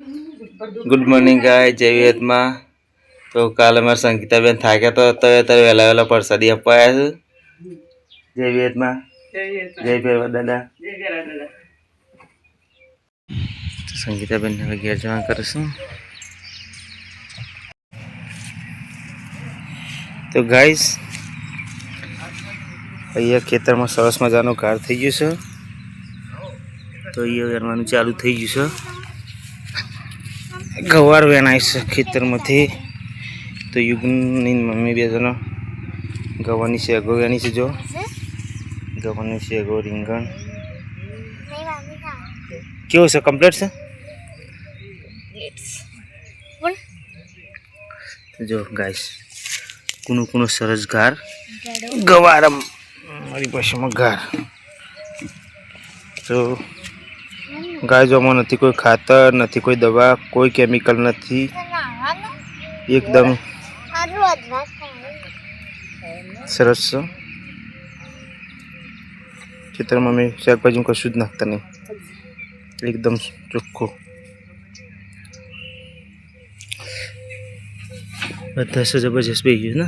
Good morning गाय जय विहतमा। तो काल अमर संगीता बेन थाक्या तो अत्यारे वेला वेला प्रसादी आपवा आया छे। जय विहतमा जय भैरवा दादा। तो संगीता बेन ने घेर जमा करशुं। तो गाइस अहींया खेतर में सरस मजानुं कार थई गयुं छे। तो अहींया वेणवानुं चालू थई गयुं छे। गवार वेणाय छे खेतर मांथी। तो युगनी मम्मी बे जणो गवानी शेगो वेणी छे। जो गवानी शेगो રીંગણ केवुं छे कम्प्लीट छे। जो गाइस कुणु कुणु सरस घार गवार मारी पासेमां घार। तो गाय जोमां नथी कोई खातर नथी कोई दवा कोई केमिकल नथी एकदम सरस छे। खेतर में मैं शाकभाजी कशुं ज नाखता नहीं एकदम चोख्खुं। बधा जबरदस्त बेही गयुं ने।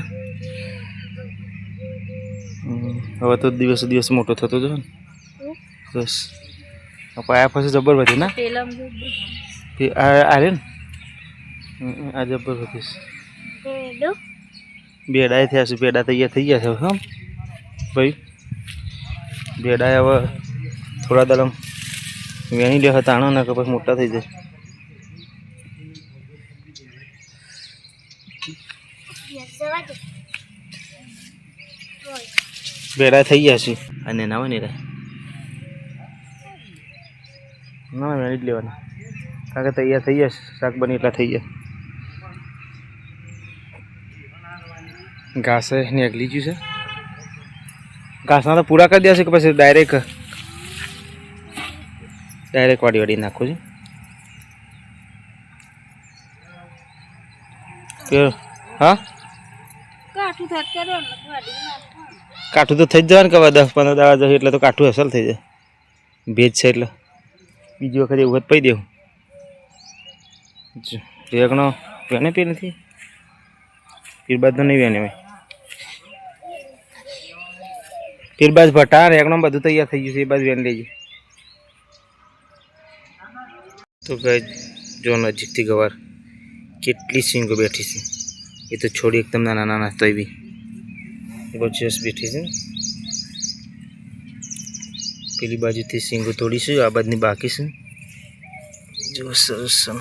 हवे तो दिवसे दिवस मोटो थतो जाय ने। बस पाया पाछे जबर वधी ना आरे आ जबर वधी बेडाय थया छे। बेडा तैयार थई गया छे हम भाई। बेडाय हवे थोड़ा दाड़म वेणी ले ताणो ना के मोटा थई जाय। बेड़ा थई गया छे अने ना होय ना वेणी ज लेवाना कारण के तैयार थई जशे। शाक बने એટલા થઈ જાય। घास નીકળી ગયું છે। घासना तो पूरा कर दिया છે કે પછી डायरेक्ट વાડી વાડી નાખું છું કે હા કાઠું તો થઈ જ જવાનું કે 10-15 દાડા જશે એટલે તો કાઠું અસલ થઈ જાય। ભેજ છે એટલે બીજી વખત એવું જ પઈ દેવું। રેગણો વેને પી નથી પીરબાજ તો નહીં વેને હોય। पीरबाज भट्टा रेगणो बधु तैयार थई गयुं छे। ए बाजु वेणी लेजो। तो गाय जो नजीकथी गवार केटली सींगो बैठी छे। ये तो छोड़ी एकदम नाना नाना तोय बी जबरदस्त बैठी छे। पेली बाजुथी सींगो तोड़ी छे आ बाजनी बाकी छे। जो सरस छे।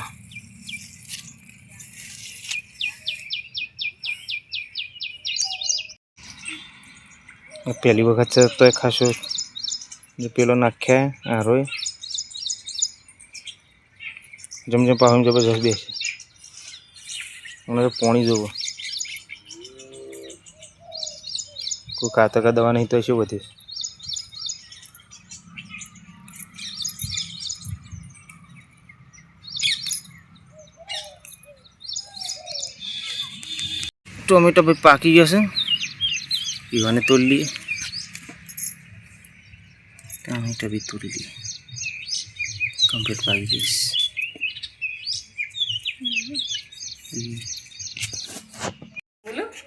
पहली वक्त से तो खासो जो पेलो नाख्या आरो जम जम पाहुं जबरदस्त बेसे तो पानी जो कोई खातर का दवा नहीं तो शू बधी टोमेटो भाई पाकी गया से इवाने तोड़ लिए। टमाटर भी तोड़ लिए कंप्लीट पाकी गई।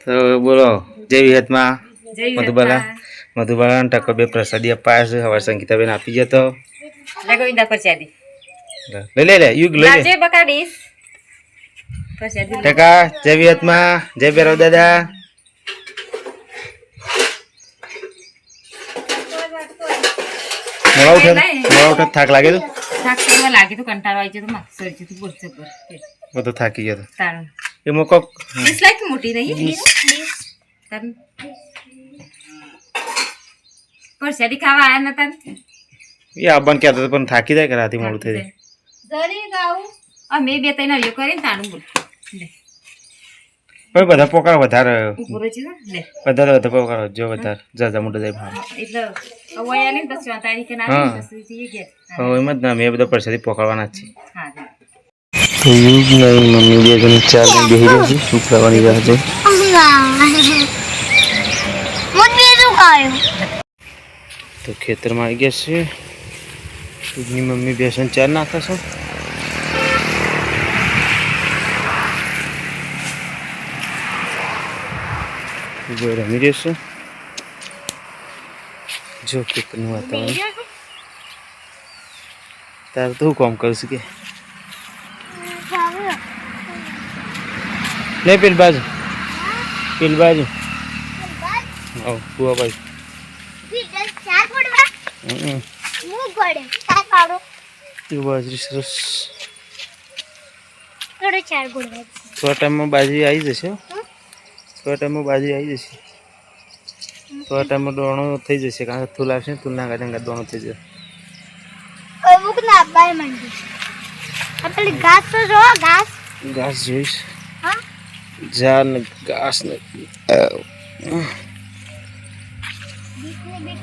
तो बोलो जय विहतमा मधुबाला मधुबाला टको बे प्रसादी अपाया छे। हवे संगीता बेन आपी जतो ले गोविंदा प्रसादी ले ले युग ले जे बकाडीस प्रसादी टका जय विहतमा जय भैरव दादा। मोड़ा थाक लागे तो थाक तो लागे तो कंटाळो आई तो माग सरजे तो बोल जबर वो तो थाकी गयो ताण ये मोको डिसलाइक मोटी नहीं कारण परसादी खावा आया न तन ये आबन कहता तो पण थाकी जाय के राती मोडું થઈ જાય। જરી ગાઉ અમે બે તૈન હરિયો કરીને તાણું બોલ લે ભાઈ બધા પોકાર વધારે ઉભરો છે લે વધારે વધારે પોકાર જો વધારે જાજા મોટો જાય ભાવ એટલે અવયાની 10 તારીખે ના 10 થી ગયા હવે મત ના મે બધા પરસાદી પોકાળવાના છે। હા तो युग नहीं मम्मी भी अगर चार में बेही रही थी उतरवानी रह जाए तो खेतर में आई गया से युगनी मम्मी बेसन चार नाखा छे। કોઈ રમી રહ્યો છે. જો કેટલું વાતાવરણ. તારે તો હું કામ કરશું કે નહીં પેલી બાજુ આવ કુવા બાજુ બાજરી સરસ થોડા ટાઈમમાં બાજરી આવી જશે. થોડા ટાઈમમાં બાજરી આવી જશે. થોડા ટાઈમમાં દોણો થઈ જશે. કારણ કે થૂલ આવશે ને થૂલ ના કાઢે દોણો થઈ જશે. ઘાસ જોઈશ જા ને ઘાસ ને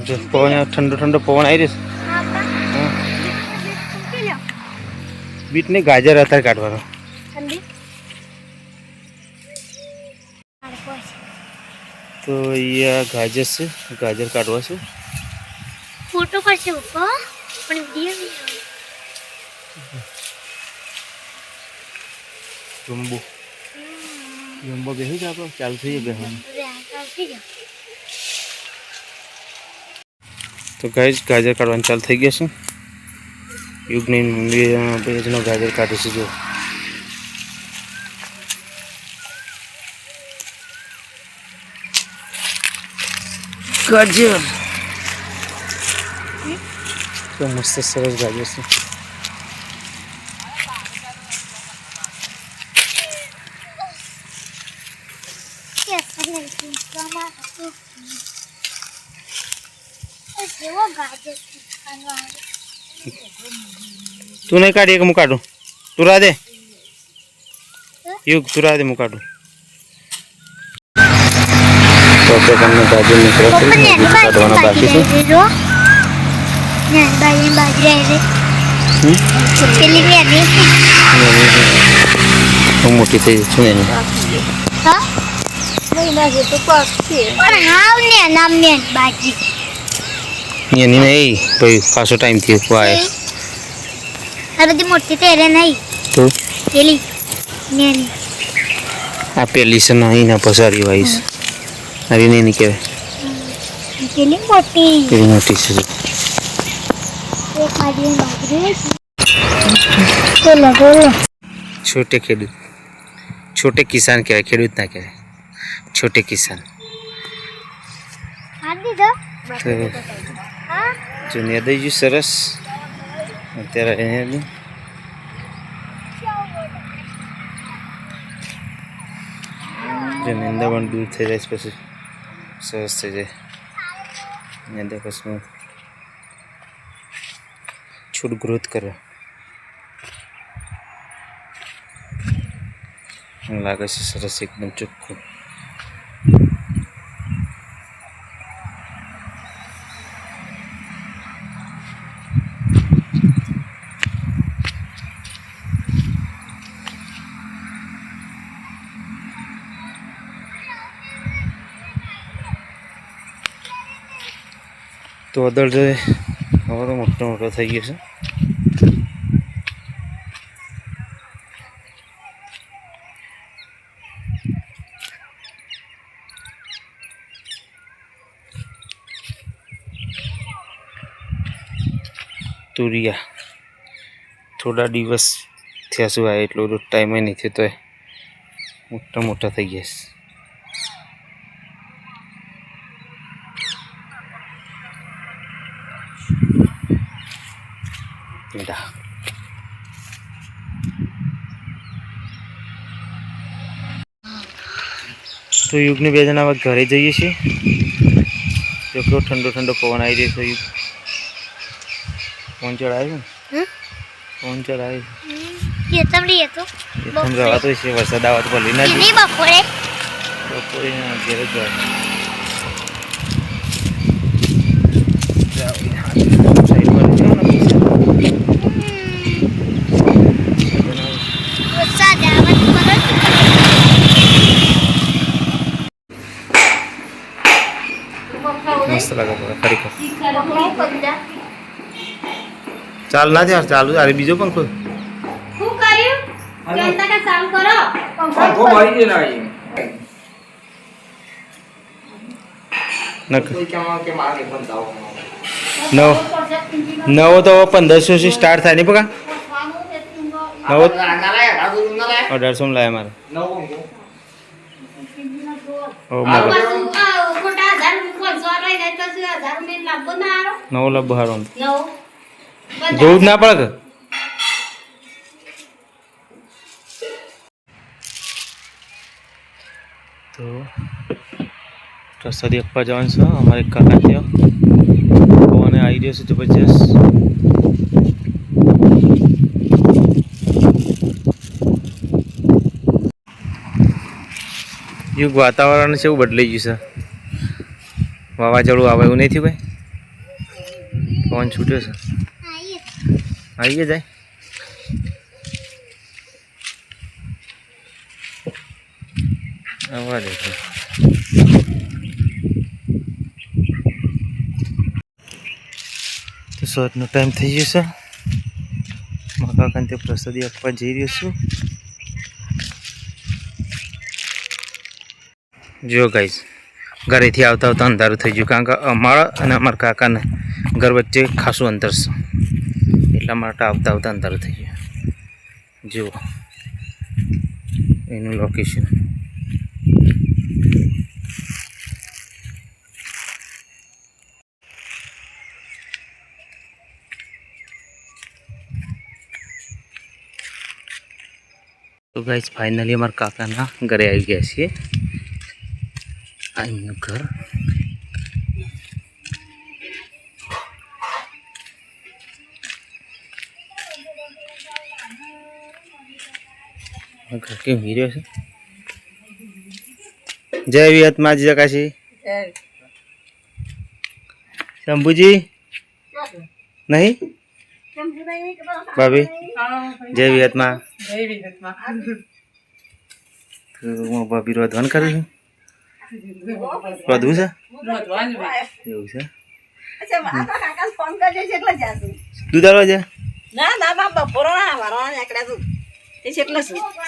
જો પવન ઠંડો ઠંડો પવન આવી રહ્યો છે. બીટ ને ગાજર અત્યારે કાઢવાનો. તો અહીંયા ગાજર છે. ગાજર કાઢવા છે. ફોટો પડશે પપ્પા પણ વિડિયો જમ્બો બેસી જ આપણો ચાલુ થઈ જાય બેસવાનું. તો ગાઈસ ગાજર કાઢવાનું ચાલુ થઈ ગયા છે. યુગની બેજનો ગાજર કાઢે છે. જો ગાજર તો મસ્ત સરસ ગાજર છે. તું નહીં કાઢી કે હું કાઢું? તું રા દે યુગ, તું રા દે હું કાઢું. તો તમને ગાજર નીકળે કાઢવાનો બાકી છે. હું મોટી થઈ છું એની. એની નહીં ભાઈ પાછો ટાઈમ થયો આવે. અરે મોટી તેરે નહીં તો પેલી નેની આ પેલી છે નહીં ના પસારી વાઈસ. અરે નહીં કહેવાય. પેલી મોટી છે. એક મારી બાજરી બોલો છોટે ખેડૂત, છોટે કિસાન કહેવાય. ખેડૂત ના કહેવાય, છોટે કિસાન. જો નેદાઈ ગયું સરસ. અત્યારે અહીંયા જો નિંદા પણ દૂર થઈ જાય પછી સરસ થઈ જાય. નિંદા પછી છોડ ગ્રોથ કરે લાગે છે સરસ એકદમ ચોખ્ખું. તો અદર જોઈએ હવે તો મોટો મોટો થઈ ગયો છે. તુરિયા થોડા દિવસ થયા શું આવે એટલો ટાઈમ નહીં થયો તો મોટા મોટા થઈ ગયા છે. તો યુગની બે જણા હવે ઘરે જઈએ છીએ. જો કેવો ઠંડો ઠંડો પવન આવી રહ્યો છે. યુગ પવન ચડાવ્યો ને પવન ચડાવ્યો રવાતો છે. વરસાદ આવવા તો ભલી ના જોઈએ. બપોરે ઘરે જ મસ્ત લાગે ખરેખર. ચાલ ના યાર ચાલુ. અરે બીજો પંખો નવો તો 1500 થી સ્ટાર્ટ થાય નહીં પકા નવો 1800 માં લાયા મારે ઓ મગર નવો લબ્બો હારો જોવું જ ના પડે કે તો પ્રસાદી આપવા જવાનું છે અમારે કાકા ત્યાં પવન આવી રહ્યો છે જબરજસ્ત યુગ વાતાવરણ છે એવું બદલાઈ ગયું છે વાવાઝોડું આવે એવું નહીં થયું ભાઈ પવન છૂટ્યો છે આવીએ જાય આવવા દે તો સવારનો ટાઈમ થઈ ગયો છે મારા કાકાને તે પ્રસાદી આપવા જઈ રહ્યો છું જો ગાઈસ ઘરેથી આવતા આવતા અંધારું થઈ ગયું કારણ કે અમારા અને અમારા કાકાને ઘર વચ્ચે ખાસું અંતર છે એટલા માટે આવતા આવતા અંધારું થઈ ગયું જુઓ એનું લોકેશન તો ગાઈસ ફાઇનલી અમારા કાકાના ઘરે આવી ગયા છીએ આ એમનું ઘર ઘર કેવું હીર્યો છે જય વિહતમાં જકાશી શંભુજી નહીં ભાભી જય વિહતમાં ભાભી રોધવાન કરે છે રોધવું છે એવું છે દૂધ આવવા છે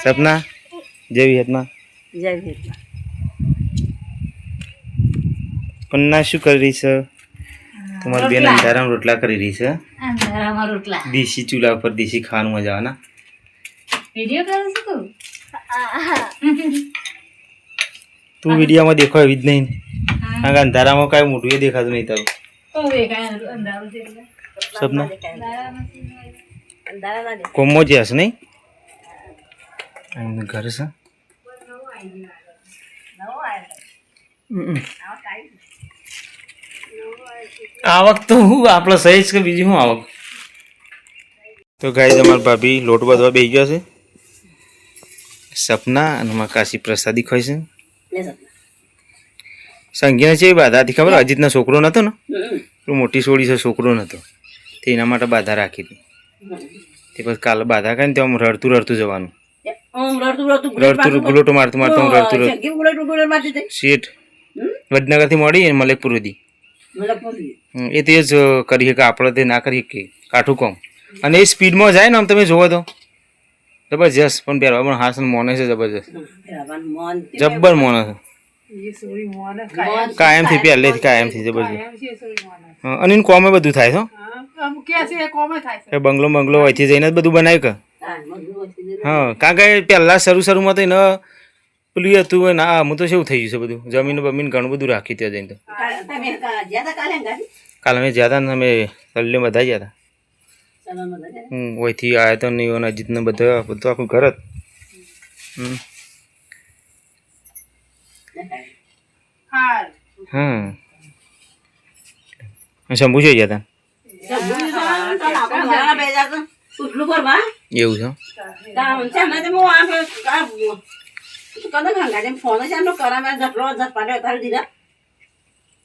સપના જય વિહતમાં કન્યા શું કરી રહી છે તમારી બેન અંધારામાં રોટલા કરી રહી છે દેશી ચૂલા પર દેશી ખાવાનું મજા આવે ના તું વિડીયોમાં દેખો એવી જ નહીં કારણ કે અંધારામાં કાંઈ મોટું એ દેખાતું નહીં તારું સપના કોમો જ હશે નહીં ઘર છે આવક તો હું આપણે સહી જ કે બીજી શું આવક તો ગાય તમારા ભાભી લોટ બાંધવા બેસી ગયા છે સપના અને મારા કાશી પ્રસાદી ખાય છે સંજ્ઞા છે એ બાધાથી ખબર અજીતનો છોકરો નતો ને પેલું મોટી સોળી છે છોકરો નતો તે એના માટે બાધા રાખી હતી તે પછી કાલે બાધા કરીને ત્યાં રડતું રડતું જવાનું રડતું ગુલોટો મારતું મારતું રડતું રડતું શેઠ વડનગરથી મળી મલેકપુર સુધી એ તે જ કરીએ કે આપણે તે ના કરીએ કે કાઠું કોમ અને એ સ્પીડમાં જાય ને આમ તમે જોવો તો જબરજસ્ત પણ પહેરવા પણ હાસ મોને છે જબરજસ્ત જબ્બર મોને છે કાયમથી પહેલેથી કાયમથી જબરજસ્ત અને એનું કોમે બધું થાય છે બંગલો બંગલો અહીંથી જઈને જ બધું બનાવ્યું કે હા કારણ કે પહેલાં શરૂમાં તો એને પેલું હતું ના હું તો શું થઈ ગયું છે બધું જમીન બમીન ઘણું બધું રાખી ત્યાં જઈને તો કાલે અમે જ્યાં હતા ને અમે સલ્લે બધા ગયા હતા ઓયથી આવ્યા તો નહીં અજીતને બધા બધું આખું ઘર જ હા શંભુ જોઈ ગયા હતા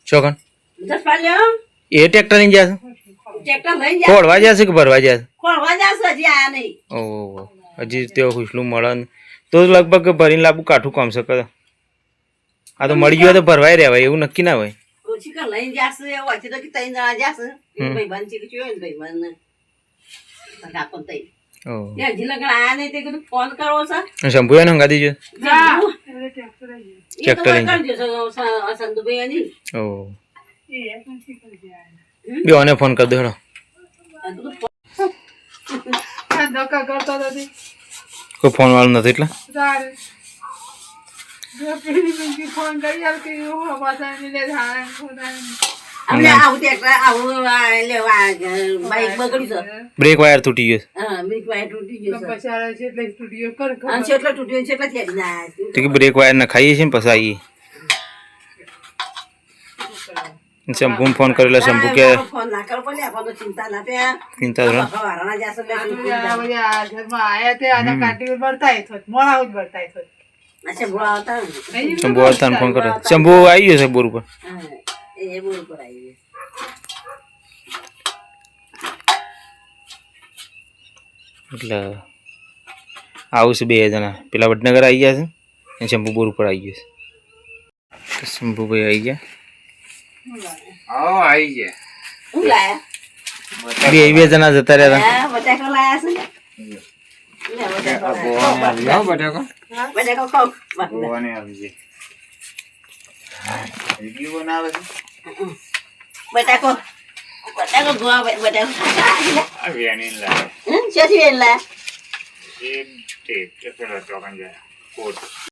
ચોકન એ ટ્રેક્ટર લઈને જશે ખોળવા જશે કે ભરવા જશે ઓહો હજી તેઓ ખુશલું મળે તો લગભગ ભરીને લાવવું કાઠું કામ શકે આ તો મળી ગયો તો ભરવાય રહેવાય એવું નક્કી ના હોય શંભુ એને હંગા દીજો ટ્રેક્ટર લઈને ઓહ બેઓને ફોન કરી દો હેડો કોઈ ફોન વાળું નથી એટલે અમને આવું ટ્રેક્ટર આવું લેવા બાઈક બગડી છે બ્રેક વાયર તૂટી ગયો હા બ્રેક વાયર તૂટી ગયો છે અને છેટલો તૂટ્યો છેટલા થેડી ના તો કે બ્રેક વાયર ને ખાઈએ છીએ ને પછી આવીએ શંભુ ફોન કરેલો શંભુ કે ફોન ના કરો પડે આપણને ચિંતા ના પે ચિંતા કરો વારાના જાસો લે અચ્છા બોલા આવતા શંભુ આવતા ફોન કરો શંભુ આવી ગયો છે બોર ઉપર એ બોલ પર આવી એટલે આવું છે 2 જણા પેલા વડનગર આવી ગયા છે અને શંભુ બોર ઉપર આવી ગયો છે શંભુભાઈ આવી ગયા હું લાયા 2 જણા જતા રહ્યા હા બટાકો લાયા છે ને બટાકો ખાવ બટાકો બટાકો ગોવા બટાકો ક્યાંથી વેલા